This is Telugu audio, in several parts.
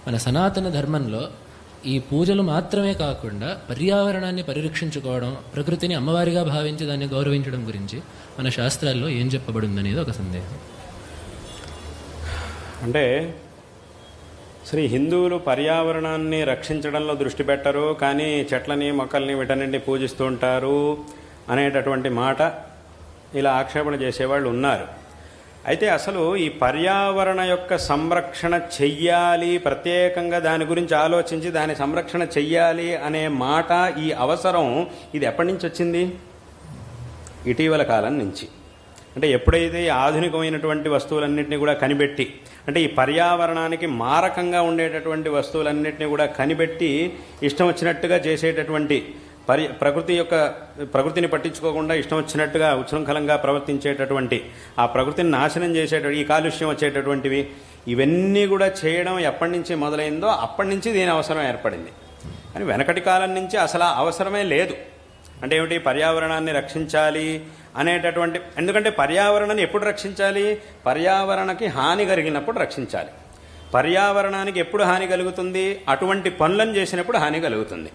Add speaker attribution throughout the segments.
Speaker 1: మన సనాతన ధర్మంలో ఈ పూజలు మాత్రమే కాకుండా పర్యావరణాన్ని పరిరక్షించుకోవడం, ప్రకృతిని అమ్మవారిగా భావించి దాన్ని గౌరవించడం గురించి మన శాస్త్రాల్లో ఏం చెప్పబడింది అనేది ఒక సందేహం.
Speaker 2: అంటే శ్రీ హిందువులు పర్యావరణాన్ని రక్షించడంలో దృష్టి పెట్టరు, కానీ చెట్లని మొక్కల్ని వీటన్నింటినీ పూజిస్తూ ఉంటారు అనేటటువంటి మాట ఇలా ఆక్షేపణ చేసేవాళ్ళు ఉన్నారు. అయితే అసలు ఈ పర్యావరణ యొక్క సంరక్షణ చెయ్యాలి, ప్రత్యేకంగా దాని గురించి ఆలోచించి దాని సంరక్షణ చెయ్యాలి అనే మాట, ఈ అవసరం ఇది ఎప్పటి నుంచి వచ్చింది? ఇటీవల కాలం నుంచి. అంటే ఎప్పుడైతే ఈ ఆధునికమైనటువంటి వస్తువులన్నింటినీ కూడా కనిపెట్టి, అంటే ఈ పర్యావరణానికి మారకంగా ఉండేటటువంటి వస్తువులన్నింటినీ కూడా కనిపెట్టి ఇష్టం వచ్చినట్టుగా చేసేటటువంటి ప్రకృతిని పట్టించుకోకుండా ఇష్టం వచ్చినట్టుగా ఉచ్ఛృంఖలంగా ప్రవర్తించేటటువంటి, ఆ ప్రకృతిని నాశనం చేసేటటువంటి, ఈ కాలుష్యం వచ్చేటటువంటివి, ఇవన్నీ కూడా చేయడం ఎప్పటి నుంచి మొదలైందో అప్పటి నుంచి దీని అవసరం ఏర్పడింది. కానీ వెనకటి కాలం నుంచి అసలు అవసరమే లేదు. అంటే ఏమిటి? పర్యావరణాన్ని రక్షించాలి అనేటటువంటి, ఎందుకంటే పర్యావరణాన్ని ఎప్పుడు రక్షించాలి? పర్యావరణకి హాని కలిగినప్పుడు రక్షించాలి. పర్యావరణానికి ఎప్పుడు హాని కలుగుతుంది? అటువంటి పనులను చేసినప్పుడు హాని కలుగుతుంది.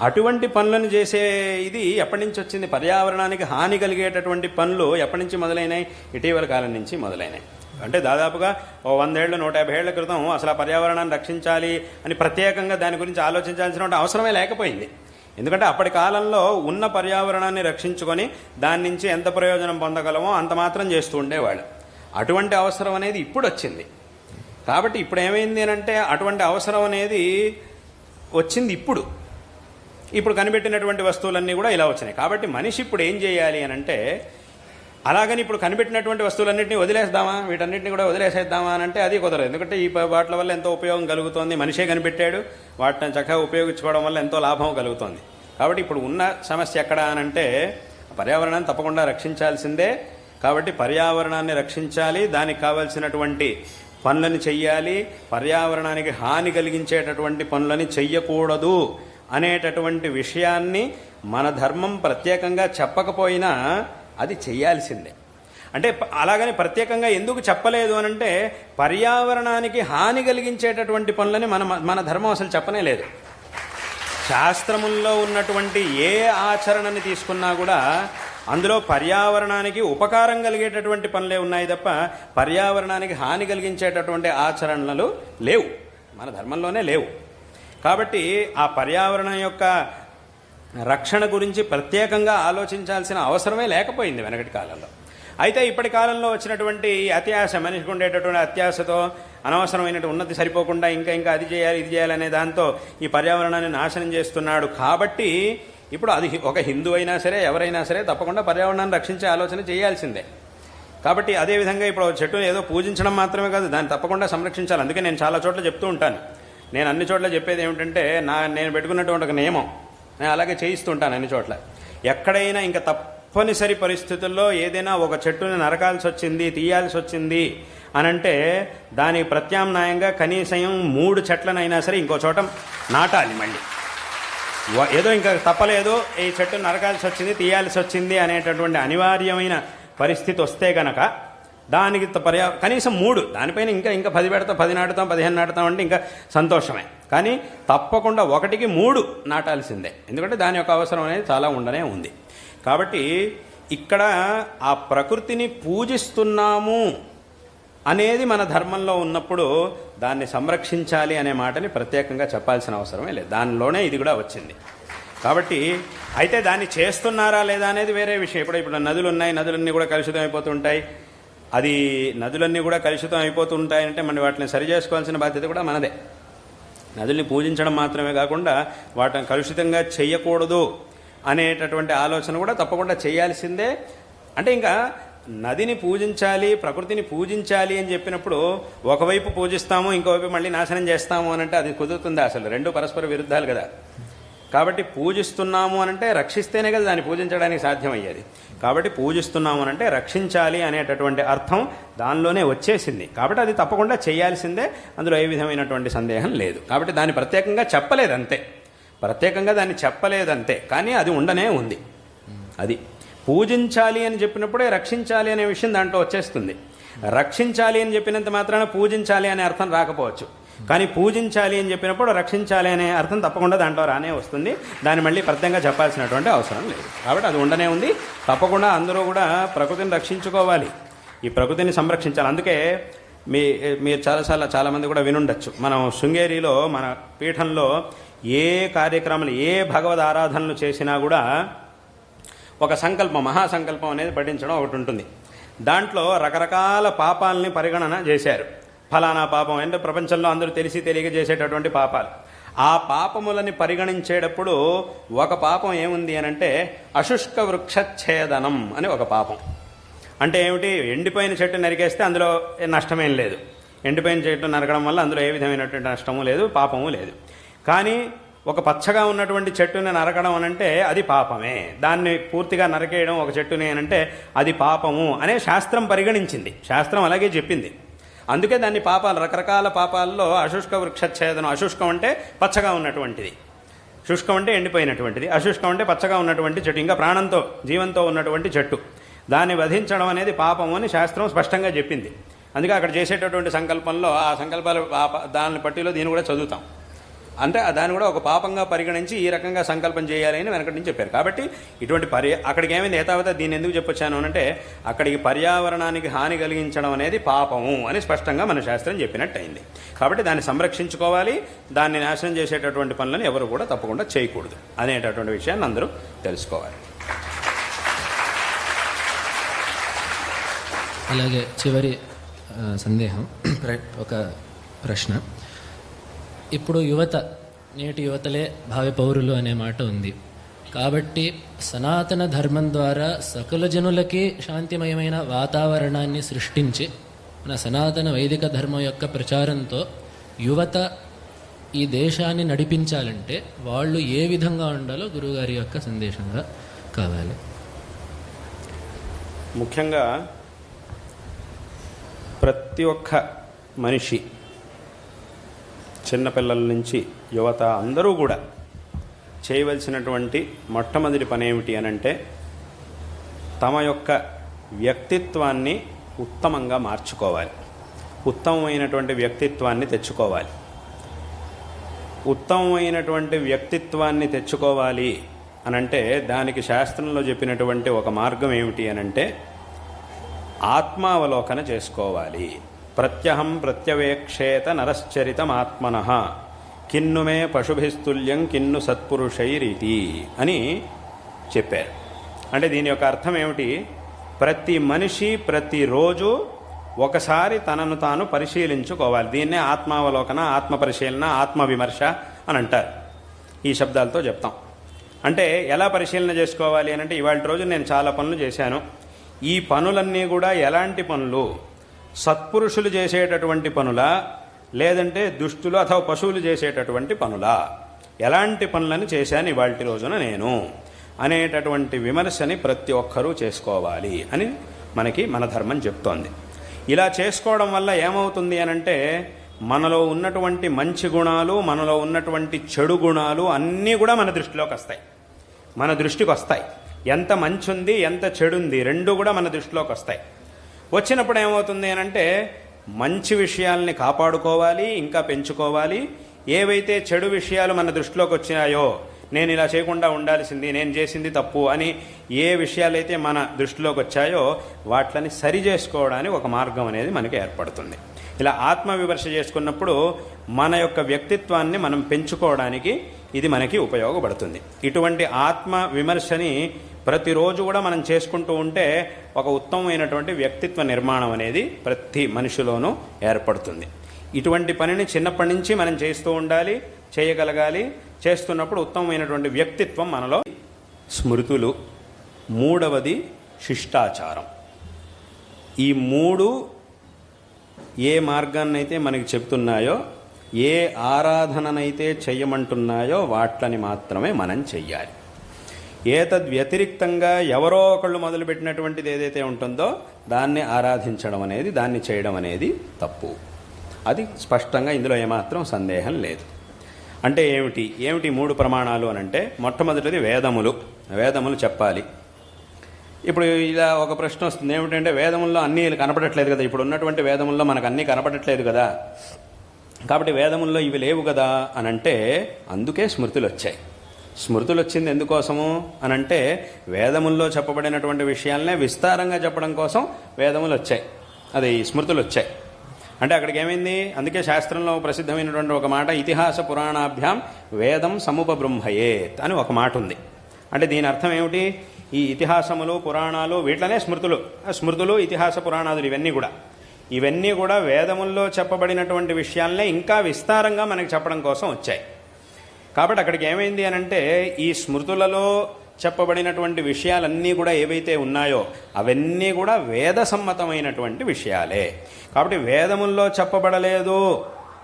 Speaker 2: అటువంటి పనులను చేసే ఇది ఎప్పటి నుంచి వచ్చింది? పర్యావరణానికి హాని కలిగేటటువంటి పనులు ఎప్పటి నుంచి మొదలైనాయి? ఇటీవల కాలం నుంచి మొదలైనాయి. అంటే దాదాపుగా 100 ఏళ్ళు 150 ఏళ్ల క్రితం అసలు ఆ పర్యావరణాన్ని రక్షించాలి అని ప్రత్యేకంగా దాని గురించి ఆలోచించాల్సిన అవసరమే లేకపోయింది. ఎందుకంటే అప్పటి కాలంలో ఉన్న పర్యావరణాన్ని రక్షించుకొని దాని నుంచి ఎంత ప్రయోజనం పొందగలమో అంత మాత్రం చేస్తూ ఉండేవాళ్ళు. అటువంటి అవసరం అనేది ఇప్పుడు వచ్చింది. కాబట్టి ఇప్పుడు ఏమైంది అంటే అటువంటి అవసరం అనేది వచ్చింది ఇప్పుడు కనిపెట్టినటువంటి వస్తువులన్నీ కూడా ఇలా వచ్చినాయి. కాబట్టి మనిషి ఇప్పుడు ఏం చేయాలి అని అంటే, అలాగని ఇప్పుడు కనిపెట్టినటువంటి వస్తువులన్నింటినీ వదిలేద్దామా, వీటన్నిటిని కూడా వదిలేసేద్దామా అని అంటే అది కుదరదు. ఎందుకంటే ఈ వాటి వల్ల ఎంతో ఉపయోగం కలుగుతోంది, మనిషే కనిపెట్టాడు, వాటిని చక్కగా ఉపయోగించుకోవడం వల్ల ఎంతో లాభం కలుగుతోంది. కాబట్టి ఇప్పుడు ఉన్న సమస్య ఎక్కడ అనంటే, పర్యావరణాన్ని తప్పకుండా రక్షించాల్సిందే. కాబట్టి పర్యావరణాన్ని రక్షించాలి, దానికి కావలసినటువంటి పనులను చెయ్యాలి, పర్యావరణానికి హాని కలిగించేటటువంటి పనులని చెయ్యకూడదు అనేటటువంటి విషయాన్ని మన ధర్మం ప్రత్యేకంగా చెప్పకపోయినా అది చెయ్యాల్సిందే. అంటే అలాగని ప్రత్యేకంగా ఎందుకు చెప్పలేదు అనంటే, పర్యావరణానికి హాని కలిగించేటటువంటి పనులని మన ధర్మం అసలు చెప్పనే లేదు. శాస్త్రముల్లో ఉన్నటువంటి ఏ ఆచరణని తీసుకున్నా కూడా అందులో పర్యావరణానికి ఉపకారం కలిగేటటువంటి పనులే ఉన్నాయి తప్ప పర్యావరణానికి హాని కలిగించేటటువంటి ఆచరణలు లేవు, మన ధర్మంలోనే లేవు. కాబట్టి ఆ పర్యావరణం యొక్క రక్షణ గురించి ప్రత్యేకంగా ఆలోచించాల్సిన అవసరమే లేకపోయింది వెనకటి కాలంలో. అయితే ఇప్పటి కాలంలో వచ్చినటువంటి అత్యాశ, మనిషికి ఉండేటటువంటి అత్యాశతో అనవసరమైనటువంటి ఉన్నతి సరిపోకుండా ఇంకా అది చేయాలి ఇది చేయాలనే దాంతో ఈ పర్యావరణాన్ని నాశనం చేస్తున్నాడు. కాబట్టి ఇప్పుడు అది ఒక హిందూ అయినా సరే ఎవరైనా సరే తప్పకుండా పర్యావరణాన్ని రక్షించే ఆలోచన చేయాల్సిందే. కాబట్టి అదేవిధంగా ఇప్పుడు చెట్టును ఏదో పూజించడం మాత్రమే కాదు, దాన్ని తప్పకుండా సంరక్షించాలి. అందుకే నేను చాలా చోట్ల చెప్తూ ఉంటాను. నేను అన్ని చోట్ల చెప్పేది ఏమిటంటే, నేను పెట్టుకున్నటువంటి ఒక నియమం నేను అలాగే చేయిస్తూ ఉంటాను అన్ని చోట్ల. ఎక్కడైనా ఇంకా తప్పనిసరి పరిస్థితుల్లో ఏదైనా ఒక చెట్టుని నరకాల్సి వచ్చింది, తీయాల్సి వచ్చింది అనంటే దానికి ప్రత్యామ్నాయంగా కనీసం 3 చెట్లనైనా సరే ఇంకో చోట నాటాలి. మళ్ళీ ఏదో ఇంకా తప్పలేదు, ఈ చెట్టును నరకాల్సి వచ్చింది, తీయాల్సి వచ్చింది అనేటటువంటి అనివార్యమైన పరిస్థితి వస్తే గనక దానికి కనీసం 3, దానిపైన ఇంకా 10 పెడతాం, 10 నాటుతాం, 15 నాటుతాం అంటే ఇంకా సంతోషమే. కానీ తప్పకుండా 1కి 3 నాటాల్సిందే. ఎందుకంటే దాని యొక్క అవసరం అనేది చాలా ఉండనే ఉంది. కాబట్టి ఇక్కడ ఆ ప్రకృతిని పూజిస్తున్నాము అనేది మన ధర్మంలో ఉన్నప్పుడు దాన్ని సంరక్షించాలి అనే మాటని ప్రత్యేకంగా చెప్పాల్సిన అవసరమే లేదు. దానిలోనే ఇది కూడా వచ్చింది. కాబట్టి అయితే దాన్ని చేస్తున్నారా లేదా అనేది వేరే విషయం. ఇప్పుడు నదులు ఉన్నాయి, నదులన్నీ కూడా కలుషితం అయిపోతుంటాయి. అది నదులన్నీ కూడా కలుషితం అయిపోతుంటాయంటే మనం వాటిని సరి చేసుకోవాల్సిన బాధ్యత కూడా మనదే. నదుల్ని పూజించడం మాత్రమే కాకుండా వాటిని కలుషితంగా చేయకూడదు అనేటటువంటి ఆలోచన కూడా తప్పకుండా చేయాల్సిందే. అంటే ఇంకా నదిని పూజించాలి, ప్రకృతిని పూజించాలి అని చెప్పినప్పుడు ఒకవైపు పూజిస్తాము, ఇంకోవైపు మళ్ళీ నాశనం చేస్తాము అనంటే అది కుదురుతుందా? అసలు రెండు పరస్పర విరుద్ధాలు కదా. కాబట్టి పూజిస్తున్నాము అనంటే రక్షిస్తేనే కదా దాన్ని పూజించడానికి సాధ్యమయ్యేది. కాబట్టి పూజిస్తున్నాము అనంటే రక్షించాలి అనేటటువంటి అర్థం దానిలోనే వచ్చేసింది. కాబట్టి అది తప్పకుండా చేయాల్సిందే, అందులో ఏ విధమైనటువంటి సందేహం లేదు. కాబట్టి దాన్ని ప్రత్యేకంగా చెప్పలేదంతే, ప్రత్యేకంగా దాన్ని చెప్పలేదంతే, కానీ అది ఉండనే ఉంది. అది పూజించాలి అని చెప్పినప్పుడే రక్షించాలి అనే విషయం దాంట్లో వచ్చేస్తుంది. రక్షించాలి అని చెప్పినంత మాత్రాన పూజించాలి అనే అర్థం రాకపోవచ్చు. కానీ పూజించాలి అని చెప్పినప్పుడు రక్షించాలి అనే అర్థం తప్పకుండా దాంట్లో రానే వస్తుంది. దాన్ని మళ్ళీ ప్రత్యేకంగా చెప్పాల్సినటువంటి అవసరం లేదు. కాబట్టి అది ఉండనే ఉంది. తప్పకుండా అందరూ కూడా ప్రకృతిని రక్షించుకోవాలి, ఈ ప్రకృతిని సంరక్షించాలి. అందుకే మీరు చాలామంది కూడా వినుండొచ్చు, మనం శృంగేరిలో మన పీఠంలో ఏ కార్యక్రమాలు, ఏ భగవద్ ఆరాధనలు చేసినా కూడా ఒక సంకల్పం, మహాసంకల్పం అనేది పఠించడం ఒకటి ఉంటుంది. దాంట్లో రకరకాల పాపాలని పరిగణన చేశారు. ఫలానా పాపం అంటే ప్రపంచంలో అందరూ తెలిసి తెలియక చేసేటటువంటి పాపాలు. ఆ పాపములని పరిగణించేటప్పుడు ఒక పాపం ఏముంది అనంటే అశుష్క వృక్షఛేదనం అని ఒక పాపం. అంటే ఏమిటి? ఎండిపోయిన చెట్టు నరికేస్తే అందులో నష్టమేం లేదు. ఎండిపోయిన చెట్టు నరకడం వల్ల అందులో ఏ విధమైనటువంటి నష్టము లేదు, పాపము లేదు. కానీ ఒక పచ్చగా ఉన్నటువంటి చెట్టుని నరకడం అనంటే అది పాపమే. దాన్ని పూర్తిగా నరకేయడం ఒక చెట్టుని అనంటే అది పాపము అనే శాస్త్రం పరిగణించింది. శాస్త్రం అలాగే చెప్పింది. అందుకే దాన్ని పాపాలు, రకరకాల పాపాల్లో అశుష్క వృక్షఛేదనం. అశుష్కం అంటే పచ్చగా ఉన్నటువంటిది, శుష్కం అంటే ఎండిపోయినటువంటిది, అశుష్కం అంటే పచ్చగా ఉన్నటువంటి చెట్టు, ఇంకా ప్రాణంతో జీవంతో ఉన్నటువంటి చెట్టు, దాన్ని వధించడం అనేది పాపము అని శాస్త్రం స్పష్టంగా చెప్పింది. అందుకే అక్కడ చేసేటటువంటి సంకల్పంలో ఆ సంకల్పాలు దాని పట్టిలో దీన్ని కూడా చదువుతాం. అంటే దాన్ని కూడా ఒక పాపంగా పరిగణించి ఈ రకంగా సంకల్పం చేయాలి అని వెనకటి నుంచి చెప్పారు. కాబట్టి ఇటువంటి అక్కడికి ఏమైంది ఏతావత దీన్ని ఎందుకు చెప్పొచ్చాను అంటే అక్కడికి పర్యావరణానికి హాని కలిగించడం అనేది పాపము అని స్పష్టంగా మన శాస్త్రం చెప్పినట్టు అయింది. కాబట్టి దాన్ని సంరక్షించుకోవాలి, దాన్ని నాశనం చేసేటటువంటి పనులను ఎవరు కూడా తప్పకుండా చేయకూడదు అనేటటువంటి విషయాన్ని అందరూ తెలుసుకోవాలి.
Speaker 1: అలాగే చివరి సందేహం, ఒక ప్రశ్న. ఇప్పుడు నేటి యువతలే భావి పౌరులు అనే మాట ఉంది. కాబట్టి సనాతన ధర్మం ద్వారా సకల జనులకి శాంతిమయమైన వాతావరణాన్ని సృష్టించి మన సనాతన వైదిక ధర్మం యొక్క ప్రచారంతో యువత ఈ దేశాన్ని నడిపించాలంటే వాళ్ళు ఏ విధంగా ఉండాలో గురువుగారి యొక్క సందేశంగా కావాలి.
Speaker 2: ముఖ్యంగా ప్రతి ఒక్క మనిషి, చిన్నపిల్లల నుంచి యువత అందరూ కూడా చేయవలసినటువంటి మొట్టమొదటి పని ఏమిటి అనంటే తమ యొక్క వ్యక్తిత్వాన్ని ఉత్తమంగా మార్చుకోవాలి, ఉత్తమమైనటువంటి వ్యక్తిత్వాన్ని తెచ్చుకోవాలి. ఉత్తమమైనటువంటి వ్యక్తిత్వాన్ని తెచ్చుకోవాలి అనంటే దానికి శాస్త్రంలో చెప్పినటువంటి ఒక మార్గం ఏమిటి అనంటే ఆత్మావలోకన చేసుకోవాలి. ప్రత్యహం ప్రత్యవేక్షేత నరశ్చరితం ఆత్మనః కిన్నుమే పశుభిస్తుల్యం కిన్ను సత్పురుషైరితి అని చెప్పారు. అంటే దీని యొక్క అర్థం ఏమిటి? ప్రతి మనిషి ప్రతిరోజు ఒకసారి తనను తాను పరిశీలించుకోవాలి. దీన్నే ఆత్మావలోకన, ఆత్మ పరిశీలన, ఆత్మవిమర్శ అని అంటారు. ఈ శబ్దాలతో చెప్తాం. అంటే ఎలా పరిశీలన చేసుకోవాలి అని అంటే ఇవాళ రోజు నేను చాలా పనులు చేశాను, ఈ పనులన్నీ కూడా ఎలాంటి పనులు? సత్పురుషులు చేసేటటువంటి పనులా, లేదంటే దుష్టులు అథవా పశువులు చేసేటటువంటి పనులా? ఎలాంటి పనులను చేశాను ఇవాళ రోజున నేను అనేటటువంటి విమర్శని ప్రతి ఒక్కరూ చేసుకోవాలి అని మనకి మన ధర్మం చెప్తోంది. ఇలా చేసుకోవడం వల్ల ఏమవుతుంది అనంటే మనలో ఉన్నటువంటి మంచి గుణాలు, మనలో ఉన్నటువంటి చెడు గుణాలు అన్నీ కూడా మన దృష్టిలోకి వస్తాయి, మన దృష్టికి వస్తాయి. ఎంత మంచి ఉంది, ఎంత చెడుంది, రెండు కూడా మన దృష్టిలోకి వస్తాయి. వచ్చినప్పుడు ఏమవుతుంది అనంటే మంచి విషయాల్ని కాపాడుకోవాలి, ఇంకా పెంచుకోవాలి. ఏవైతే చెడు విషయాలు మన దృష్టిలోకి వచ్చినాయో, నేను ఇలా చేయకుండా ఉండాల్సింది, నేను చేసింది తప్పు అని ఏ విషయాలైతే మన దృష్టిలోకి వచ్చాయో వాటిని సరి చేసుకోవడానికి ఒక మార్గం అనేది మనకి ఏర్పడుతుంది. ఇలా ఆత్మవిమర్శ చేసుకున్నప్పుడు మన యొక్క వ్యక్తిత్వాన్ని మనం పెంచుకోవడానికి ఇది మనకి ఉపయోగపడుతుంది. ఇటువంటి ఆత్మ విమర్శని ప్రతిరోజు కూడా మనం చేసుకుంటూ ఉంటే ఒక ఉత్తమమైనటువంటి వ్యక్తిత్వ నిర్మాణం అనేది ప్రతి మనిషిలోనూ ఏర్పడుతుంది. ఇటువంటి పనిని చిన్నప్పటి నుంచి మనం చేస్తూ ఉండాలి, చేయగలగాలి. చేస్తున్నప్పుడు ఉత్తమమైనటువంటి వ్యక్తిత్వం మనలో. స్మృతులు, మూడవది శిష్టాచారం. ఈ మూడు ఏ మార్గాన్నైతే మనకి చెప్తున్నాయో, ఏ ఆరాధననైతే చెయ్యమంటున్నాయో వాట్లని మాత్రమే మనం చెయ్యాలి. ఏతద్వ్యతిరిక్తంగా ఎవరో ఒకళ్ళు మొదలుపెట్టినటువంటిది ఏదైతే ఉంటుందో దాన్ని ఆరాధించడం అనేది, దాన్ని చేయడం అనేది తప్పు. అది స్పష్టంగా ఇందులో ఏమాత్రం సందేహం లేదు. అంటే ఏమిటి మూడు ప్రమాణాలు అనంటే మొట్టమొదటిది వేదములు చెప్పాలి. ఇప్పుడు ఇలా ఒక ప్రశ్న వస్తుంది, ఏమిటంటే వేదముల్లో అన్నీ కనపడట్లేదు కదా, ఇప్పుడు ఉన్నటువంటి వేదముల్లో మనకు అన్నీ కనపడట్లేదు కదా, కాబట్టి వేదముల్లో ఇవి లేవు కదా అనంటే అందుకే స్మృతులు వచ్చాయి. స్మృతులు వచ్చింది ఎందుకోసము అనంటే వేదముల్లో చెప్పబడినటువంటి విషయాలనే విస్తారంగా చెప్పడం కోసం వేదములు వచ్చాయి, అది స్మృతులు వచ్చాయి. అంటే అక్కడికి ఏమైంది, అందుకే శాస్త్రంలో ప్రసిద్ధమైనటువంటి ఒక మాట, ఇతిహాస పురాణాభ్యాం వేదం సముపబృంహయేత్ అని ఒక మాట ఉంది. అంటే దీని అర్థం ఏమిటి, ఈ ఇతిహాసములు పురాణాలు వీటిలోనే స్మృతులు ఇతిహాస పురాణాదులు ఇవన్నీ కూడా వేదముల్లో చెప్పబడినటువంటి విషయాలనే ఇంకా విస్తారంగా మనకి చెప్పడం కోసం వచ్చాయి. కాబట్టి అక్కడికి ఏమైంది అనంటే ఈ స్మృతులలో చెప్పబడినటువంటి విషయాలన్నీ కూడా ఏవైతే ఉన్నాయో అవన్నీ కూడా వేద సమ్మతమైనటువంటి విషయాలే. కాబట్టి వేదముల్లో చెప్పబడలేదు,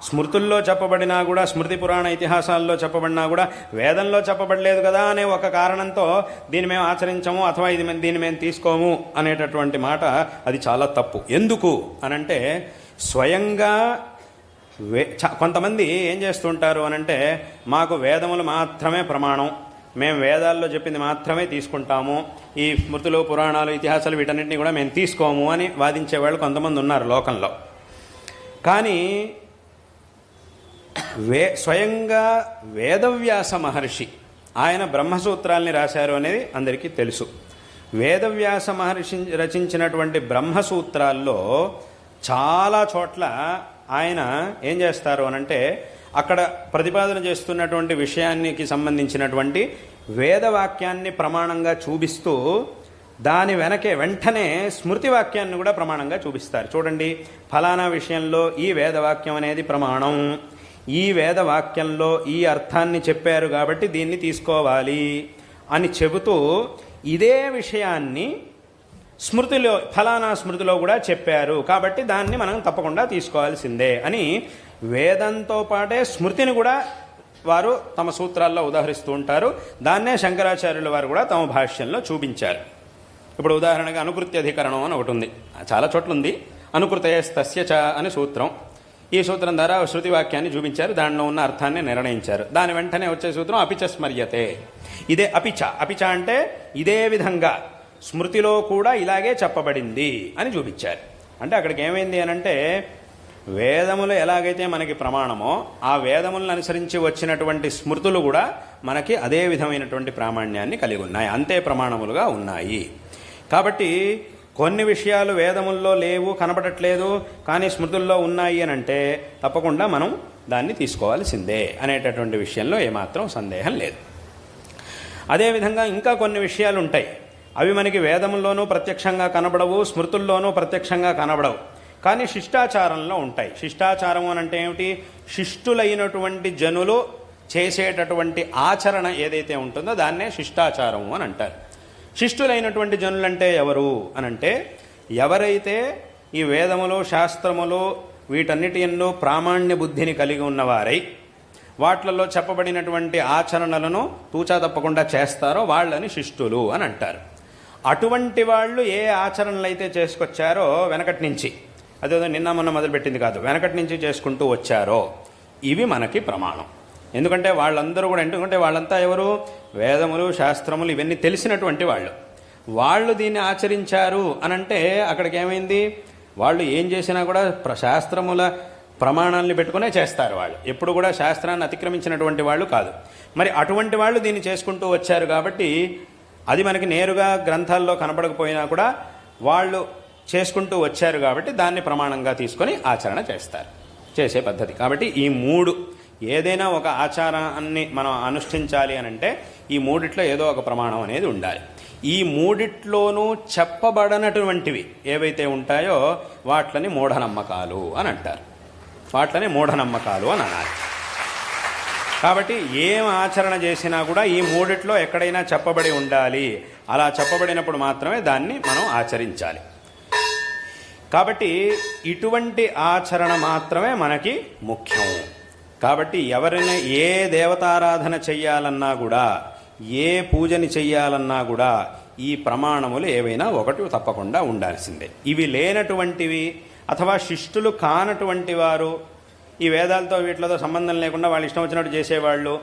Speaker 2: స్మృతుల్లో చెప్పబడినా కూడా, స్మృతి పురాణ ఇతిహాసాల్లో చెప్పబడినా కూడా వేదంలో చెప్పబడలేదు కదా అనే ఒక కారణంతో దీన్ని మేము ఆచరించము అథవా దీన్ని మేము తీసుకోము అనేటటువంటి మాట అది చాలా తప్పు. ఎందుకు అనంటే స్వయంగా కొంతమంది ఏం చేస్తుంటారు అనంటే మాకు వేదములు మాత్రమే ప్రమాణం, మేము వేదాల్లో చెప్పింది మాత్రమే తీసుకుంటాము, ఈ స్మృతులు పురాణాలు ఇతిహాసాలు వీటన్నిటిని కూడా మేము తీసుకోము అని వాదించేవాళ్ళు కొంతమంది ఉన్నారు లోకంలో. కానీ స్వయంగా వేదవ్యాస మహర్షి ఆయన బ్రహ్మసూత్రాల్ని రాశారు అనేది అందరికీ తెలుసు. వేదవ్యాస మహర్షి రచించినటువంటి బ్రహ్మసూత్రాల్లో చాలా చోట్ల ఆయన ఏం చేస్తారు అనంటే అక్కడ ప్రతిపాదన చేస్తున్నటువంటి విషయానికి సంబంధించినటువంటి వేదవాక్యాన్ని ప్రమాణంగా చూపిస్తూ దాని వెంటనే స్మృతి వాక్యాన్ని కూడా ప్రమాణంగా చూపిస్తారు. చూడండి, ఫలానా విషయంలో ఈ వేదవాక్యం అనేది ప్రమాణం, ఈ వేదవాక్యంలో ఈ అర్థాన్ని చెప్పారు కాబట్టి దీన్ని తీసుకోవాలి అని చెబుతూ ఇదే విషయాన్ని ఫలానా స్మృతిలో కూడా చెప్పారు కాబట్టి దాన్ని మనం తప్పకుండా తీసుకోవాల్సిందే అని వేదంతో పాటే స్మృతిని కూడా వారు తమ సూత్రాల్లో ఉదాహరిస్తూ ఉంటారు. దాన్నే శంకరాచార్యుల వారు కూడా తమ భాష్యంలో చూపించారు. ఇప్పుడు ఉదాహరణగా అనుకృత్యధికరణం అని ఒకటి ఉంది, చాలా చోట్ల ఉంది. అనుకృతయస్తస్య చ అని సూత్రం. ఈ సూత్రం ద్వారా శృతి వాక్యాన్ని చూపించారు, దానిలో ఉన్న అర్థాన్ని నిర్ణయించారు. దాని వెంటనే వచ్చే సూత్రం అపిచ స్మర్యతే. ఇదే అపిచ అంటే ఇదే విధంగా స్మృతిలో కూడా ఇలాగే చెప్పబడింది అని చూపించారు. అంటే అక్కడికి ఏమైంది అనంటే వేదములు ఎలాగైతే మనకి ప్రమాణమో ఆ వేదములను అనుసరించి వచ్చినటువంటి స్మృతులు కూడా మనకి అదే విధమైనటువంటి ప్రామాణ్యాన్ని కలిగి ఉన్నాయి, అంతే ప్రమాణములుగా ఉన్నాయి. కాబట్టి కొన్ని విషయాలు వేదముల్లో లేవు, కనబడట్లేదు, కానీ స్మృతుల్లో ఉన్నాయి అని అంటే తప్పకుండా మనం దాన్ని తీసుకోవాల్సిందే అనేటటువంటి విషయంలో ఏమాత్రం సందేహం లేదు. అదేవిధంగా ఇంకా కొన్ని విషయాలు ఉంటాయి, అవి మనకి వేదముల్లోనూ ప్రత్యక్షంగా కనబడవు, స్మృతుల్లోనూ ప్రత్యక్షంగా కనబడవు, కానీ శిష్టాచారంలో ఉంటాయి. శిష్టాచారం అని అంటే ఏమిటి, శిష్టులైనటువంటి జనులు చేసేటటువంటి ఆచరణ ఏదైతే ఉంటుందో దాన్నే శిష్టాచారము అని అంటారు. శిష్టులైనటువంటి జనులంటే ఎవరు అనంటే ఎవరైతే ఈ వేదములు శాస్త్రములు వీటన్నిటి యందు ప్రామాణ్య బుద్ధిని కలిగి ఉన్నవారై వాట్లలో చెప్పబడినటువంటి ఆచరణలను తూచా తప్పకుండా చేస్తారో వాళ్ళని శిష్టులు అని అంటారు. అటువంటి వాళ్ళు ఏ ఆచరణలు అయితే చేసుకొచ్చారో వెనకటి నుంచి, అదేదో నిన్న మొన్న మొదలుపెట్టింది కాదు, వెనకటి నుంచి చేసుకుంటూ వచ్చారో ఇవి మనకి ప్రమాణం. ఎందుకంటే వాళ్ళంతా ఎవరు, వేదములు శాస్త్రములు ఇవన్నీ తెలిసినటువంటి వాళ్ళు దీన్ని ఆచరించారు అనంటే అక్కడికి ఏమైంది, వాళ్ళు ఏం చేసినా కూడా శాస్త్రముల ప్రమాణాలని పెట్టుకునే చేస్తారు. వాళ్ళు ఎప్పుడు కూడా శాస్త్రాన్ని అతిక్రమించినటువంటి వాళ్ళు కాదు. మరి అటువంటి వాళ్ళు దీన్ని చేసుకుంటూ వచ్చారు కాబట్టి అది మనకి నేరుగా గ్రంథాల్లో కనబడకపోయినా కూడా వాళ్ళు చేసుకుంటూ వచ్చారు కాబట్టి దాన్ని ప్రమాణంగా తీసుకొని ఆచరణ చేసే పద్ధతి. కాబట్టి ఈ మూడు, ఏదైనా ఒక ఆచారాన్ని మనం అనుష్ఠించాలి అనంటే ఈ మూడిట్లో ఏదో ఒక ప్రమాణం అనేది ఉండాలి. ఈ మూడిట్లోనూ చెప్పబడనటువంటివి ఏవైతే ఉంటాయో వాట్లని మూఢనమ్మకాలు అని అంటారు, వాట్లని మూఢనమ్మకాలు అని అనాలి. కాబట్టి ఏం ఆచరణ చేసినా కూడా ఈ మూడిట్లో ఎక్కడైనా చెప్పబడి ఉండాలి, అలా చెప్పబడినప్పుడు మాత్రమే దాన్ని మనం ఆచరించాలి. కాబట్టి ఇటువంటి ఆచరణ మాత్రమే మనకి ముఖ్యం. కాబట్టి ఎవరైనా ఏ దేవతారాధన చెయ్యాలన్నా కూడా, ఏ పూజని చెయ్యాలన్నా కూడా ఈ ప్రమాణములు ఏవైనా ఒకటి తప్పకుండా ఉండాల్సిందే. ఇవి లేనటువంటివి అథవా శిష్టులు కానటువంటి వారు, ఈ వేదాలతో వీటితో సంబంధం లేకుండా వాళ్ళు ఇష్టం వచ్చినట్టు చేసేవాళ్ళు,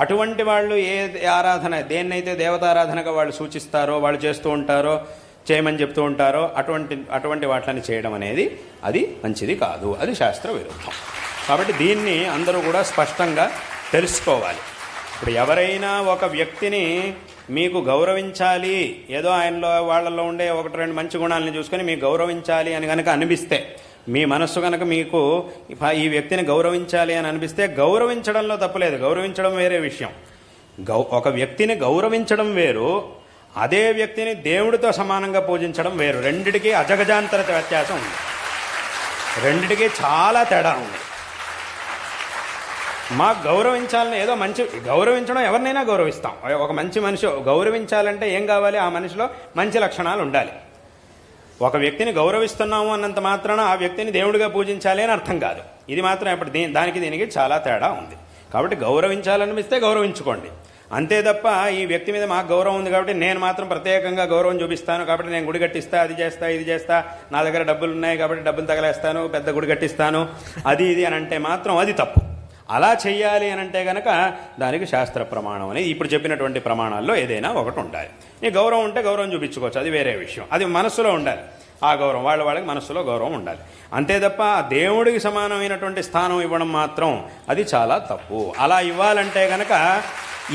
Speaker 2: అటువంటి వాళ్ళు ఏ ఆరాధన, దేన్నైతే దేవతారాధనగా వాళ్ళు సూచిస్తారో, వాళ్ళు చేస్తూ ఉంటారో, చేయమని చెప్తూ ఉంటారో అటువంటి వాటిని చేయడం అనేది అది మంచిది కాదు, అది శాస్త్ర విరుద్ధం. కాబట్టి దీన్ని అందరూ కూడా స్పష్టంగా తెలుసుకోవాలి. ఇప్పుడు ఎవరైనా ఒక వ్యక్తిని మీకు గౌరవించాలి, ఏదో ఆయనలో వాళ్ళల్లో ఉండే ఒకటి రెండు మంచి గుణాలని చూసుకొని మీకు గౌరవించాలి అని కనుక అనిపిస్తే, మీ మనస్సు కనుక మీకు ఈ వ్యక్తిని గౌరవించాలి అని అనిపిస్తే గౌరవించడంలో తప్పులేదు, గౌరవించడం వేరే విషయం. ఒక వ్యక్తిని గౌరవించడం వేరు, అదే వ్యక్తిని దేవుడితో సమానంగా పూజించడం వేరు. రెండిటికి అజగజాంతర వ్యత్యాసం ఉంది, రెండిటికి చాలా తేడా ఉంది. మాకు గౌరవించాలని ఏదో మంచి, గౌరవించడం ఎవరినైనా గౌరవిస్తాం. ఒక మంచి మనిషి గౌరవించాలంటే ఏం కావాలి? ఆ మనిషిలో మంచి లక్షణాలు ఉండాలి. ఒక వ్యక్తిని గౌరవిస్తున్నాము అన్నంత మాత్రాన ఆ వ్యక్తిని దేవుడిగా పూజించాలి అని అర్థం కాదు. ఇది మాత్రం ఇప్పుడు దీనికి చాలా తేడా ఉంది. కాబట్టి గౌరవించాలనిపిస్తే గౌరవించుకోండి, అంతే తప్ప ఈ వ్యక్తి మీద మాకు గౌరవం ఉంది కాబట్టి నేను మాత్రం ప్రత్యేకంగా గౌరవం చూపిస్తాను, కాబట్టి నేను గుడి కట్టిస్తా, అది చేస్తా, ఇది చేస్తా, నా దగ్గర డబ్బులు ఉన్నాయి కాబట్టి డబ్బులు తగలేస్తాను, పెద్ద గుడి కట్టిస్తాను, అది ఇది అని అంటే మాత్రం అది తప్పు. అలా చెయ్యాలి అని అంటే కనుక దానికి శాస్త్ర ప్రమాణం అనేది ఇప్పుడు చెప్పినటువంటి ప్రమాణాల్లో ఏదైనా ఒకటి ఉండాలి. ఈ గౌరవం ఉంటే గౌరవం చూపించుకోవచ్చు, అది వేరే విషయం. అది మనస్సులో ఉండాలి, ఆ గౌరవం వాళ్ళకి మనస్సులో గౌరవం ఉండాలి, అంతే తప్ప దేవుడికి సమానమైనటువంటి స్థానం ఇవ్వడం మాత్రం అది చాలా తప్పు. అలా ఇవ్వాలంటే కనుక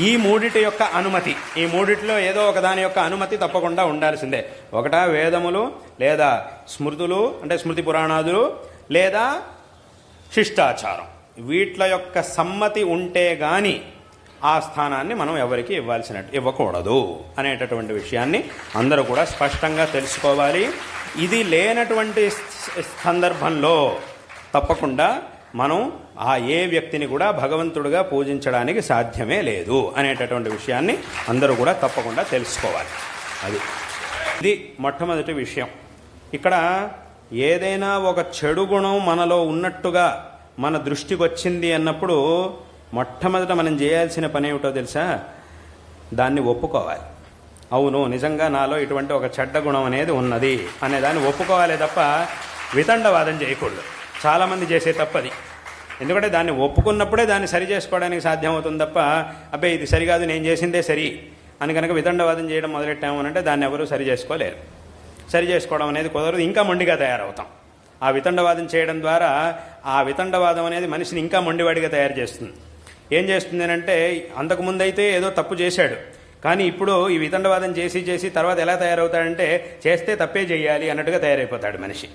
Speaker 2: ఈ మూడిటి యొక్క అనుమతి, ఈ మూడిటిలో ఏదో ఒక దాని యొక్క అనుమతి తప్పకుండా ఉండాల్సిందే. ఒకటా వేదములు, లేదా స్మృతులు అంటే స్మృతి పురాణాదులు, లేదా శిష్టాచారం, వీట్ల యొక్క సమ్మతి ఉంటే గాని ఆ స్థానాన్ని మనం ఎవరికి ఇవ్వకూడదు అనేటటువంటి విషయాన్ని అందరూ కూడా స్పష్టంగా తెలుసుకోవాలి. ఇది లేనటువంటి సందర్భంలో తప్పకుండా మనం ఆ ఏ వ్యక్తిని కూడా భగవంతుడిగా పూజించడానికి సాధ్యమే లేదు అనేటటువంటి విషయాన్ని అందరూ కూడా తప్పకుండా తెలుసుకోవాలి. ఇది మొట్టమొదటి విషయం. ఇక్కడ ఏదైనా ఒక చెడు గుణం మనలో ఉన్నట్టుగా మన దృష్టికి వచ్చింది అన్నప్పుడు మొట్టమొదట మనం చేయాల్సిన పని ఏమిటో తెలుసా? దాన్ని ఒప్పుకోవాలి. అవును, నిజంగా నాలో ఇటువంటి ఒక చెడ్డ గుణం అనేది ఉన్నది అనే దాన్ని ఒప్పుకోవాలి తప్ప వితండవాదం చేయకూడదు. చాలామంది చేసే తప్పది. ఎందుకంటే దాన్ని ఒప్పుకున్నప్పుడే దాన్ని సరి చేసుకోవడానికి సాధ్యమవుతుంది తప్ప అబ్బాయి ఇది సరికాదు, నేను చేసిందే సరి అని కనుక వితండవాదం చేయడం మొదలెట్టాము అంటే దాన్ని ఎవరూ సరి చేసుకోలేరు. సరి చేసుకోవడం అనేది కుదరదు, ఇంకా మొండిగా తయారవుతాం. ఆ వితండవాదం చేయడం ద్వారా ఆ వితండవాదం అనేది మనిషిని ఇంకా మొండివాడిగా తయారు చేస్తుంది. ఏం చేస్తుంది అంటే అంతకుముందైతే ఏదో తప్పు చేశాడు, కానీ ఇప్పుడు ఈ వితండవాదం చేసి తర్వాత ఎలా తయారవుతాడంటే చేస్తే తప్పే చేయాలి అన్నట్టుగా తయారైపోతాడు మనిషి.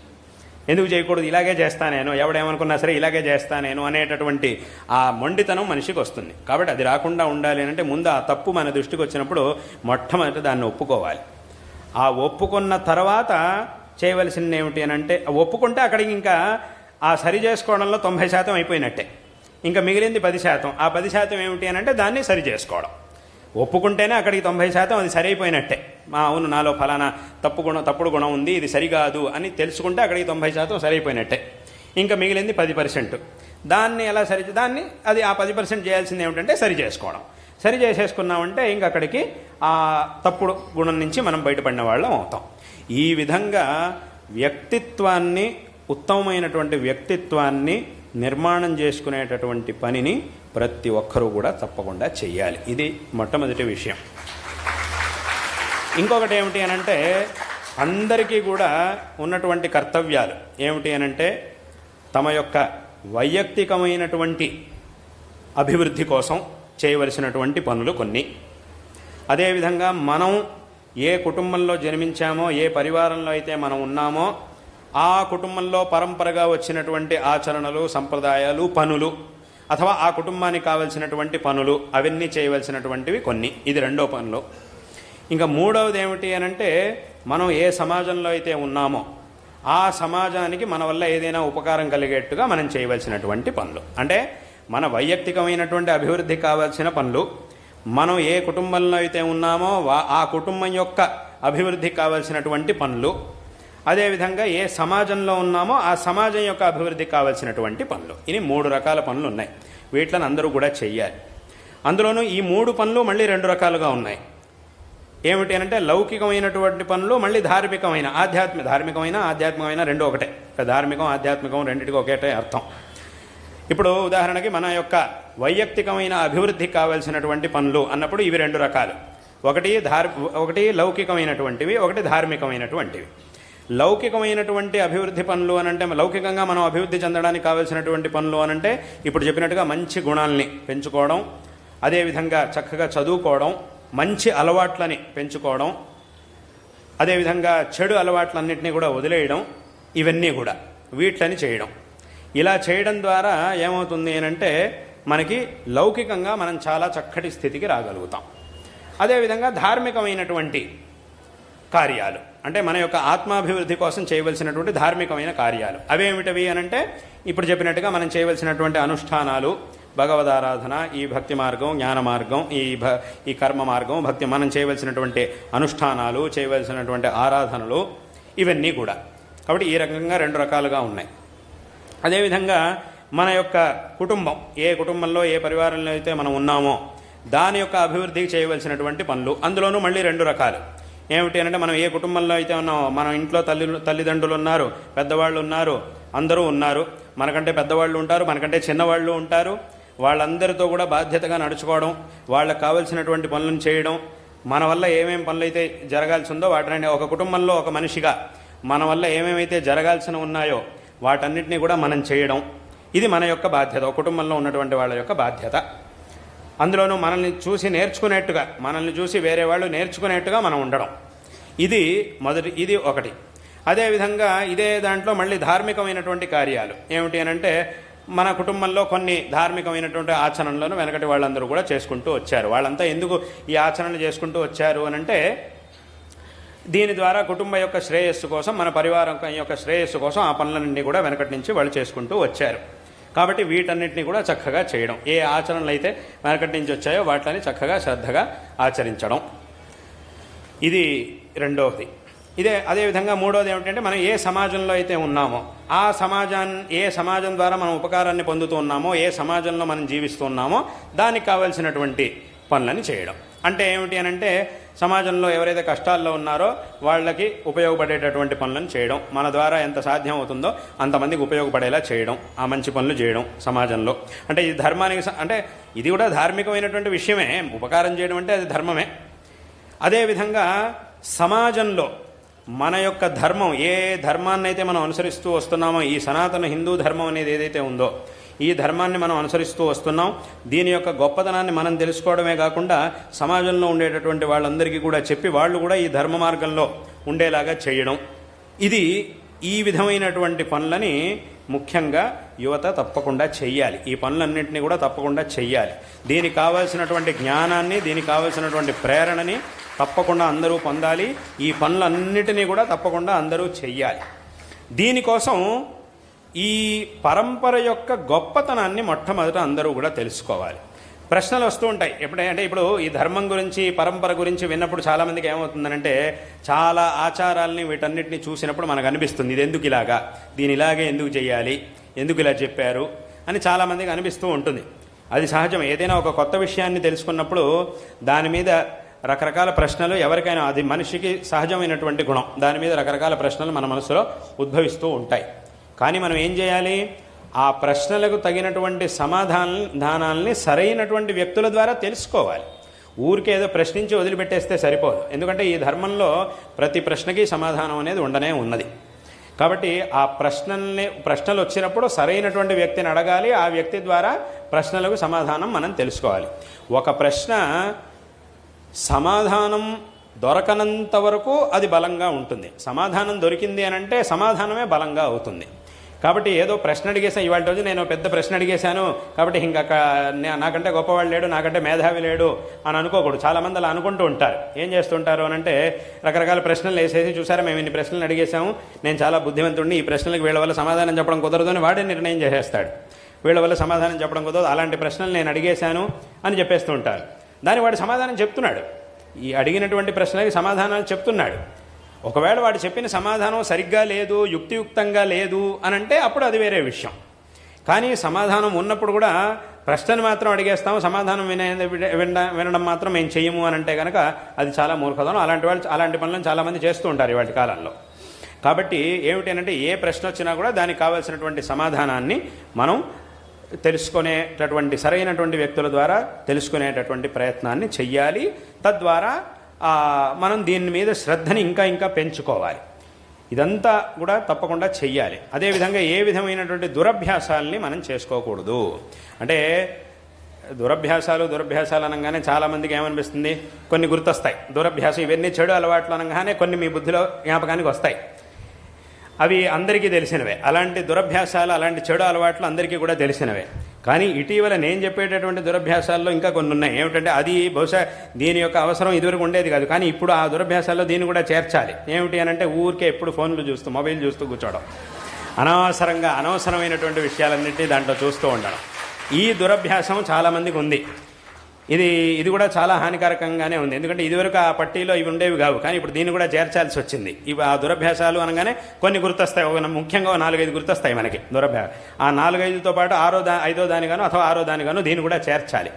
Speaker 2: ఎందుకు చేయకూడదు, ఇలాగే చేస్తా నేను, ఎవడేమనుకున్నా సరే ఇలాగే చేస్తా నేను అనేటటువంటి ఆ మొండితనం మనిషికి వస్తుంది. కాబట్టి అది రాకుండా ఉండాలి అంటే ముందు ఆ తప్పు మన దృష్టికి వచ్చినప్పుడు మొట్టమొదట దాన్ని ఒప్పుకోవాలి. ఆ ఒప్పుకున్న తర్వాత చేయవలసింది ఏమిటి అని అంటే, ఒప్పుకుంటే అక్కడికి ఇంకా ఆ సరి చేసుకోవడంలో 90% అయిపోయినట్టే, ఇంకా మిగిలింది 10%. ఆ 10% ఏమిటి అని అంటే దాన్ని సరి చేసుకోవడం. ఒప్పుకుంటేనే అక్కడికి 90% అది సరైపోయినట్టే. అవును, నాలో ఫలానా తప్పుడు గుణం ఉంది, ఇది సరికాదు అని తెలుసుకుంటే అక్కడికి 90% సరైపోయినట్టే. ఇంకా మిగిలింది 10%. దాన్ని ఎలా దాన్ని అది ఆ 10% చేయాల్సింది ఏమిటంటే సరి చేసుకోవడం. సరి చేసేసుకున్నామంటే ఇంక అక్కడికి ఆ తప్పుడు గుణం నుంచి మనం బయటపడిన వాళ్ళం అవుతాం. ఈ విధంగా వ్యక్తిత్వాన్ని, ఉత్తమమైనటువంటి వ్యక్తిత్వాన్ని నిర్మాణం చేసుకునేటటువంటి పనిని ప్రతి ఒక్కరూ కూడా తప్పకుండా చెయ్యాలి. ఇది మొట్టమొదటి విషయం. ఇంకొకటి ఏమిటి అనంటే అందరికీ కూడా ఉన్నటువంటి కర్తవ్యాలు ఏమిటి అనంటే తమ యొక్క వైయక్తికమైనటువంటి అభివృద్ధి కోసం చేయవలసినటువంటి పనులు కొన్ని. అదేవిధంగా మనం ఏ కుటుంబంలో జన్మించామో, ఏ పరివారంలో అయితే మనం ఉన్నామో ఆ కుటుంబంలో పరంపరగా వచ్చినటువంటి ఆచరణలు, సంప్రదాయాలు, పనులు, అథవా ఆ కుటుంబానికి కావలసినటువంటి పనులు అవన్నీ చేయవలసినటువంటివి కొన్ని. ఇది రెండో పనులు. ఇంకా మూడవది ఏమిటి అనంటే మనం ఏ సమాజంలో అయితే ఉన్నామో ఆ సమాజానికి మన వల్ల ఏదైనా ఉపకారం కలిగేట్టుగా మనం చేయవలసినటువంటి పనులు. అంటే మన వైయక్తికమైనటువంటి అభివృద్ధి కావాల్సిన పనులు, మనం ఏ కుటుంబంలో అయితే ఉన్నామో ఆ కుటుంబం యొక్క అభివృద్ధికి కావాల్సినటువంటి పనులు, అదేవిధంగా ఏ సమాజంలో ఉన్నామో ఆ సమాజం యొక్క అభివృద్ధికి కావాల్సినటువంటి పనులు. ఇవి 3 రకాల పనులు ఉన్నాయి. వీటిని అందరూ కూడా చెయ్యాలి. అందులోనూ ఈ 3 పనులు మళ్ళీ 2 రకాలుగా ఉన్నాయి. ఏమిటి అంటే లౌకికమైనటువంటి పనులు, మళ్ళీ ధార్మికమైన, ధార్మికమైన ఆధ్యాత్మికమైన రెండు ఒకటే. ధార్మికం ఆధ్యాత్మికం రెండింటికి ఒకటే అర్థం. ఇప్పుడు ఉదాహరణకి మన యొక్క వైయక్తికమైన అభివృద్ధికి కావాల్సినటువంటి పనులు అన్నప్పుడు ఇవి 2 రకాలు. ఒకటి లౌకికమైనటువంటివి, ఒకటి ధార్మికమైనటువంటివి. లౌకికమైనటువంటి అభివృద్ధి పనులు అనంటే లౌకికంగా మనం అభివృద్ధి చెందడానికి కావాల్సినటువంటి పనులు అనంటే ఇప్పుడు చెప్పినట్టుగా మంచి గుణాలని పెంచుకోవడం, అదేవిధంగా చక్కగా చదువుకోవడం, మంచి అలవాట్లని పెంచుకోవడం, అదేవిధంగా చెడు అలవాట్లన్నింటినీ కూడా వదిలేయడం, ఇవన్నీ కూడా వీటిని చేయడం. ఇలా చేయడం ద్వారా ఏమవుతుంది అంటే మనకి లౌకికంగా మనం చాలా చక్కటి స్థితికి రాగలుగుతాం. అదేవిధంగా ధార్మికమైనటువంటి కార్యాలు అంటే మన యొక్క ఆత్మాభివృద్ధి కోసం చేయవలసినటువంటి ధార్మికమైన కార్యాలు అవేమిటవి అనంటే ఇప్పుడు చెప్పినట్టుగా మనం చేయవలసినటువంటి అనుష్ఠానాలు, భగవదారాధన, ఈ భక్తి మార్గం, జ్ఞాన మార్గం, ఈ కర్మ మార్గం, భక్తి, మనం చేయవలసినటువంటి అనుష్ఠానాలు, చేయవలసినటువంటి ఆరాధనలు, ఇవన్నీ కూడా. కాబట్టి ఈ రకంగా 2 రకాలుగా ఉన్నాయి. అదేవిధంగా మన యొక్క కుటుంబం, ఏ కుటుంబంలో ఏ పరివారంలో అయితే మనం ఉన్నామో దాని యొక్క అభివృద్ధికి చేయవలసినటువంటి పనులు, అందులోనూ మళ్ళీ 2 రకాలు. ఏమిటి అంటే మనం ఏ కుటుంబంలో అయితే ఉన్నామో, మన ఇంట్లో తల్లిదండ్రులు ఉన్నారు, పెద్దవాళ్ళు ఉన్నారు, అందరూ ఉన్నారు, మనకంటే పెద్దవాళ్ళు ఉంటారు, మనకంటే చిన్నవాళ్ళు ఉంటారు, వాళ్ళందరితో కూడా బాధ్యతగా నడుచుకోవడం, వాళ్ళకు కావలసినటువంటి పనులను చేయడం, మన వల్ల ఏమేమి పనులు అయితే జరగాల్సి ఉందో వాటిని, ఒక కుటుంబంలో ఒక మనిషిగా మన వల్ల ఏమేమైతే జరగాల్సిన ఉన్నాయో వాటన్నిటినీ కూడా మనం చేయడం, ఇది మన యొక్క బాధ్యత, ఒక కుటుంబంలో ఉన్నటువంటి వాళ్ళ యొక్క బాధ్యత. అందులోనూ మనల్ని చూసి నేర్చుకునేట్టుగా, మనల్ని చూసి వేరే వాళ్ళు నేర్చుకునేట్టుగా మనం ఉండడం, ఇది ఒకటి. అదేవిధంగా ఇదే దాంట్లో మళ్ళీ ధార్మికమైనటువంటి కార్యాలు ఏమిటి అనంటే మన కుటుంబంలో కొన్ని ధార్మికమైనటువంటి ఆచరణలను వెనకటి వాళ్ళందరూ కూడా చేసుకుంటూ వచ్చారు. వాళ్ళంతా ఎందుకు ఈ ఆచరణలు చేసుకుంటూ వచ్చారు అనంటే దీని ద్వారా కుటుంబం యొక్క శ్రేయస్సు కోసం, మన పరివారం యొక్క శ్రేయస్సు కోసం ఆ పనులన్నీ కూడా వెనకటి నుంచి వాళ్ళు చేసుకుంటూ వచ్చారు. కాబట్టి వీటన్నిటిని కూడా చక్కగా చేయడం, ఏ ఆచరణలు అయితే వెనకటి నుంచి వచ్చాయో వాటిని చక్కగా శ్రద్ధగా ఆచరించడం, ఇది రెండవది. అదేవిధంగా మూడవది ఏమిటంటే మనం ఏ సమాజంలో అయితే ఉన్నామో ఆ ఏ సమాజం ద్వారా మనం ఉపకారాన్ని పొందుతూ ఉన్నామో, ఏ సమాజంలో మనం జీవిస్తూ ఉన్నామో దానికి కావలసినటువంటి పనులని చేయడం. అంటే ఏమిటి అనంటే సమాజంలో ఎవరైతే కష్టాల్లో ఉన్నారో వాళ్ళకి ఉపయోగపడేటటువంటి పనులను చేయడం, మన ద్వారా ఎంత సాధ్యం అవుతుందో అంతమందికి ఉపయోగపడేలా చేయడం, ఆ మంచి పనులు చేయడం సమాజంలో. అంటే ఇది ధర్మానికి, అంటే ఇది కూడా ధార్మికమైనటువంటి విషయమే, ఉపకారం చేయడం అంటే అది ధర్మమే. అదేవిధంగా సమాజంలో మన యొక్క ధర్మం, ఏ ధర్మాన్ని అయితే మనం అనుసరిస్తూ వస్తున్నామో, ఈ సనాతన హిందూ ధర్మం అనేది ఏదైతే ఉందో ఈ ధర్మాన్ని మనం అనుసరిస్తూ వస్తున్నాం, దీని యొక్క గొప్పతనాన్ని మనం తెలుసుకోవడమే కాకుండా సమాజంలో ఉండేటటువంటి వాళ్ళందరికీ కూడా చెప్పి వాళ్ళు కూడా ఈ ధర్మ మార్గంలో ఉండేలాగా చేయడం, ఈ విధమైనటువంటి పనులని ముఖ్యంగా యువత తప్పకుండా చెయ్యాలి. ఈ పనులన్నింటినీ కూడా తప్పకుండా చెయ్యాలి. దీనికి కావాల్సినటువంటి జ్ఞానాన్ని, దీనికి కావాల్సినటువంటి ప్రేరణని తప్పకుండా అందరూ పొందాలి. ఈ పనులన్నిటినీ కూడా తప్పకుండా అందరూ చెయ్యాలి. దీనికోసం ఈ పరంపర యొక్క గొప్పతనాన్ని మొట్టమొదట అందరూ కూడా తెలుసుకోవాలి. ప్రశ్నలు వస్తూ ఉంటాయి ఎప్పుడంటే, ఇప్పుడు ఈ ధర్మం గురించి, పరంపర గురించి విన్నప్పుడు చాలామందికి ఏమవుతుందనంటే చాలా ఆచారాలని వీటన్నిటిని చూసినప్పుడు మనకు అనిపిస్తుంది ఇది ఎందుకు ఇలాగా, దీని ఇలాగే ఎందుకు చేయాలి, ఎందుకు ఇలా చెప్పారు అని చాలామందికి అనిపిస్తూ ఉంటుంది. అది సహజం. ఏదైనా ఒక కొత్త విషయాన్ని తెలుసుకున్నప్పుడు దాని మీద రకరకాల ప్రశ్నలు, ఎవరికైనా అది మనిషికి సహజమైనటువంటి గుణం, దాని మీద రకరకాల ప్రశ్నలు మన మనసులో ఉద్భవిస్తూ ఉంటాయి. కానీ మనం ఏం చేయాలి, ఆ ప్రశ్నలకు తగినటువంటి సమాధానాల్ని సరైనటువంటి వ్యక్తుల ద్వారా తెలుసుకోవాలి. ఊరికే ఏదో ప్రశ్నించి వదిలిపెట్టేస్తే సరిపోదు. ఎందుకంటే ఈ ధర్మంలో ప్రతి ప్రశ్నకి సమాధానం అనేది ఉండనే ఉన్నది. కాబట్టి ఆ ప్రశ్నలు వచ్చినప్పుడు సరైనటువంటి వ్యక్తిని అడగాలి. ఆ వ్యక్తి ద్వారా ప్రశ్నలకు సమాధానం మనం తెలుసుకోవాలి. ఒక ప్రశ్న సమాధానం దొరకనంత వరకు అది బలంగా ఉంటుంది. సమాధానం దొరికింది అనంటే సమాధానమే బలంగా అవుతుంది. కాబట్టి ఏదో ప్రశ్న అడిగేసాను, ఇవాళ రోజు నేను పెద్ద ప్రశ్న అడిగేశాను కాబట్టి ఇంకా నాకంటే గొప్పవాళ్ళు లేడు, నాకంటే మేధావి లేడు అని అనుకోకూడదు. చాలామంది అలా అనుకుంటూ ఉంటారు. ఏం చేస్తుంటారు అనంటే రకరకాల ప్రశ్నలు వేసేసి, చూసారా మేము ఇన్ని ప్రశ్నలు అడిగేశాము, నేను చాలా బుద్ధిమంతుడిని, ఈ ప్రశ్నలకు వీళ్ళ వల్ల సమాధానం చెప్పడం కుదరదు అని వాడే నిర్ణయం చేసేస్తాడు. వీళ్ళ వల్ల సమాధానం చెప్పడం కుదరదు, అలాంటి ప్రశ్నలు నేను అడిగేశాను అని చెప్పేస్తూ ఉంటారు. దాని వాడు సమాధానం చెప్తున్నాడు, ఈ అడిగినటువంటి ప్రశ్నలకి సమాధానాలు చెప్తున్నాడు. ఒకవేళ వాడు చెప్పిన సమాధానం సరిగ్గా లేదు, యుక్తియుక్తంగా లేదు అని అంటే అప్పుడు అది వేరే విషయం. కానీ సమాధానం ఉన్నప్పుడు కూడా ప్రశ్నను మాత్రం అడిగేస్తాము, సమాధానం వినడం మాత్రం మేము చెయ్యము అని అంటే కనుక అది చాలా మూర్ఖతనం. అలాంటి పనులను చాలామంది చేస్తూ ఉంటారు ఇవాటి కాలంలో. కాబట్టి ఏమిటంటే ఏ ప్రశ్న వచ్చినా కూడా దానికి కావాల్సినటువంటి సమాధానాన్ని మనం తెలుసుకునేటటువంటి సరైనటువంటి వ్యక్తుల ద్వారా తెలుసుకునేటటువంటి ప్రయత్నాన్ని చెయ్యాలి. తద్వారా మనం దీని మీద శ్రద్ధని ఇంకా ఇంకా పెంచుకోవాలి. ఇదంతా కూడా తప్పకుండా చెయ్యాలి. అదేవిధంగా ఏ విధమైనటువంటి దురభ్యాసాలని మనం చేసుకోకూడదు. అంటే దురభ్యాసాలు అనగానే చాలామందికి ఏమనిపిస్తుంది, కొన్ని గుర్తొస్తాయి. దురభ్యాసం ఇవన్నీ చెడు అలవాట్లు అనగానే కొన్ని మీ బుద్ధిలో జ్ఞాపకానికి వస్తాయి. అవి అందరికీ తెలిసినవే. అలాంటి దురభ్యాసాలు, అలాంటి చెడు అలవాట్లు అందరికీ కూడా తెలిసినవే. కానీ ఇటీవల నేను చెప్పేటటువంటి దురభ్యాసాల్లో ఇంకా కొన్ని ఉన్నాయి. ఏమిటంటే అది బహుశా దీని యొక్క అవసరం ఇదివరకు ఉండేది కాదు, కానీ ఇప్పుడు ఆ దురభ్యాసాల్లో దీన్ని కూడా చేర్చాలి. ఏమిటి అని అంటే ఊరికే ఎప్పుడు ఫోన్లు చూస్తూ, మొబైల్ చూస్తూ కూర్చోవడం, అనవసరమైనటువంటి విషయాలన్నింటినీ దాంట్లో చూస్తూ ఉండడం. ఈ దురభ్యాసం చాలామందికి ఉంది. ఇది కూడా చాలా హానికారకంగానే ఉంది. ఎందుకంటే ఇదివరకు ఆ పట్టీలో ఇవి ఉండేవి కావు, కానీ ఇప్పుడు దీన్ని కూడా చేర్చాల్సి వచ్చింది. ఇవి ఆ దురభ్యాసాలు అనగానే కొన్ని గుర్తొస్తాయి. ముఖ్యంగా 4-5 గుర్తొస్తాయి మనకి దురభ్యాసం. ఆ 4-5తో పాటు 5వ దానిగాను అథవా 6వ దానిగాను దీన్ని కూడా చేర్చాలి.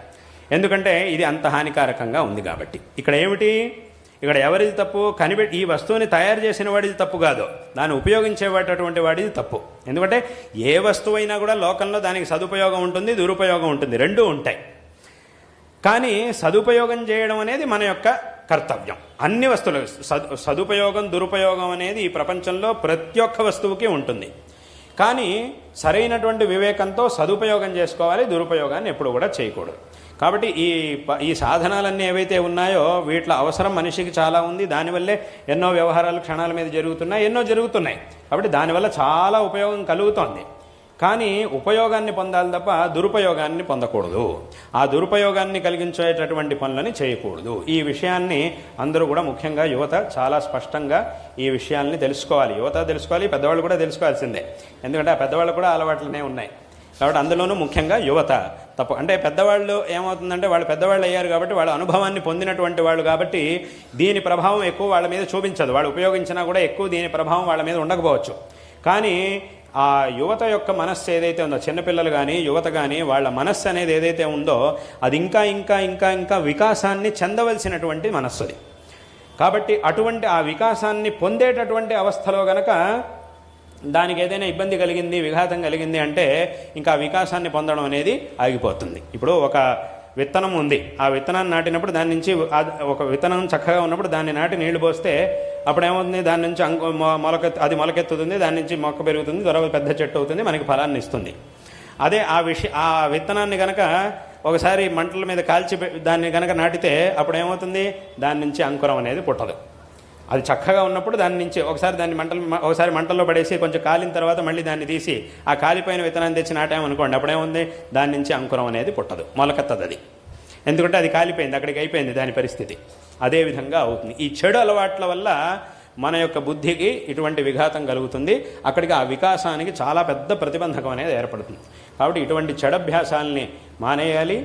Speaker 2: ఎందుకంటే ఇది అంత హానికారకంగా ఉంది కాబట్టి. ఇక్కడ ఏమిటి, ఇక్కడ ఎవరిది తప్పు? ఈ వస్తువుని తయారు చేసిన వాడిది తప్పు కాదు, దాన్ని ఉపయోగించేటటువంటి వాడిది తప్పు. ఎందుకంటే ఏ వస్తువైనా కూడా లోకంలో దానికి సదుపయోగం ఉంటుంది, దురుపయోగం ఉంటుంది, రెండూ ఉంటాయి. కానీ సదుపయోగం చేయడం అనేది మన యొక్క కర్తవ్యం. అన్ని వస్తువులు సదుపయోగం, దురుపయోగం అనేది ఈ ప్రపంచంలో ప్రతి ఒక్క వస్తువుకి ఉంటుంది. కానీ సరైనటువంటి వివేకంతో సదుపయోగం చేసుకోవాలి, దురుపయోగాన్ని ఎప్పుడు కూడా చేయకూడదు. కాబట్టి ఈ సాధనాలన్నీ ఏవైతే ఉన్నాయో వీటిలో అవసరం మనిషికి చాలా ఉంది. దానివల్లే ఎన్నో వ్యవహారాలు క్షణాల మీద జరుగుతున్నాయి, ఎన్నో జరుగుతున్నాయి. కాబట్టి దానివల్ల చాలా ఉపయోగం కలుగుతోంది. కానీ ఉపయోగాన్ని పొందాలి తప్ప దురుపయోగాన్ని పొందకూడదు. ఆ దురుపయోగాన్ని కలిగించేటటువంటి పనులని చేయకూడదు. ఈ విషయాన్ని అందరూ కూడా, ముఖ్యంగా యువత చాలా స్పష్టంగా ఈ విషయాల్ని తెలుసుకోవాలి. యువత తెలుసుకోవాలి, పెద్దవాళ్ళు కూడా తెలుసుకోవాల్సిందే. ఎందుకంటే ఆ పెద్దవాళ్ళు కూడా అలవాట్లనే ఉన్నాయి. కాబట్టి అందులోనూ ముఖ్యంగా యువత తప్పు. అంటే పెద్దవాళ్ళు ఏమవుతుందంటే వాళ్ళు పెద్దవాళ్ళు అయ్యారు కాబట్టి వాళ్ళ అనుభవాన్ని పొందినటువంటి వాళ్ళు కాబట్టి దీని ప్రభావం ఎక్కువ వాళ్ళ మీద చూపించదు. వాళ్ళు ఉపయోగించినా కూడా ఎక్కువ దీని ప్రభావం వాళ్ళ మీద ఉండకపోవచ్చు. కానీ ఆ యువత యొక్క మనస్సు ఏదైతే ఉందో, చిన్నపిల్లలు కానీ యువత కానీ, వాళ్ళ మనస్సు అనేది ఏదైతే ఉందో అది ఇంకా ఇంకా ఇంకా ఇంకా వికాసాన్ని చెందవలసినటువంటి మనస్సుది. కాబట్టి అటువంటి ఆ వికాసాన్ని పొందేటటువంటి అవస్థలో గనక దానికి ఏదైనా ఇబ్బంది కలిగింది, విఘాతం కలిగింది అంటే ఇంకా వికాసాన్ని పొందడం అనేది ఆగిపోతుంది. ఇప్పుడు ఒక విత్తనం ఉంది, ఆ విత్తనాన్ని నాటినప్పుడు దాని నుంచి ఒక విత్తనం చక్కగా ఉన్నప్పుడు దాన్ని నాటి నీళ్లు పోస్తే అప్పుడు ఏమవుతుంది, దాని నుంచి అది మొలకెత్తుతుంది, దాని నుంచి మొక్క పెరుగుతుంది, త్వరగా పెద్ద చెట్టు అవుతుంది, మనకి ఫలాన్ని ఇస్తుంది. అదే ఆ విత్తనాన్ని కనుక ఒకసారి మంటల మీద కాల్చి దాన్ని కనుక నాటితే అప్పుడు ఏమవుతుంది, దాని నుంచి అంకురం అనేది పుట్టదు. అది చక్కగా ఉన్నప్పుడు దాని నుంచి ఒకసారి మంటల్లో పడేసి కొంచెం కాలిన తర్వాత మళ్ళీ దాన్ని తీసి ఆ కాలిపోయిన విత్తనాన్ని తెచ్చి నాటామనుకోండి, అప్పుడేముంది, దాని నుంచి అంకురం అనేది పుట్టదు, మొలకెత్తదు అది. ఎందుకంటే అది కాలిపోయింది, అక్కడికి అయిపోయింది దాని పరిస్థితి. అదేవిధంగా అవుతుంది. ఈ చెడు అలవాట్ల వల్ల మన యొక్క బుద్ధికి ఇటువంటి విఘాతం కలుగుతుంది. అక్కడికి ఆ వికాసానికి చాలా పెద్ద ప్రతిబంధకం అనేది ఏర్పడుతుంది. కాబట్టి ఇటువంటి చెడభ్యాసాలని మానేయాలి.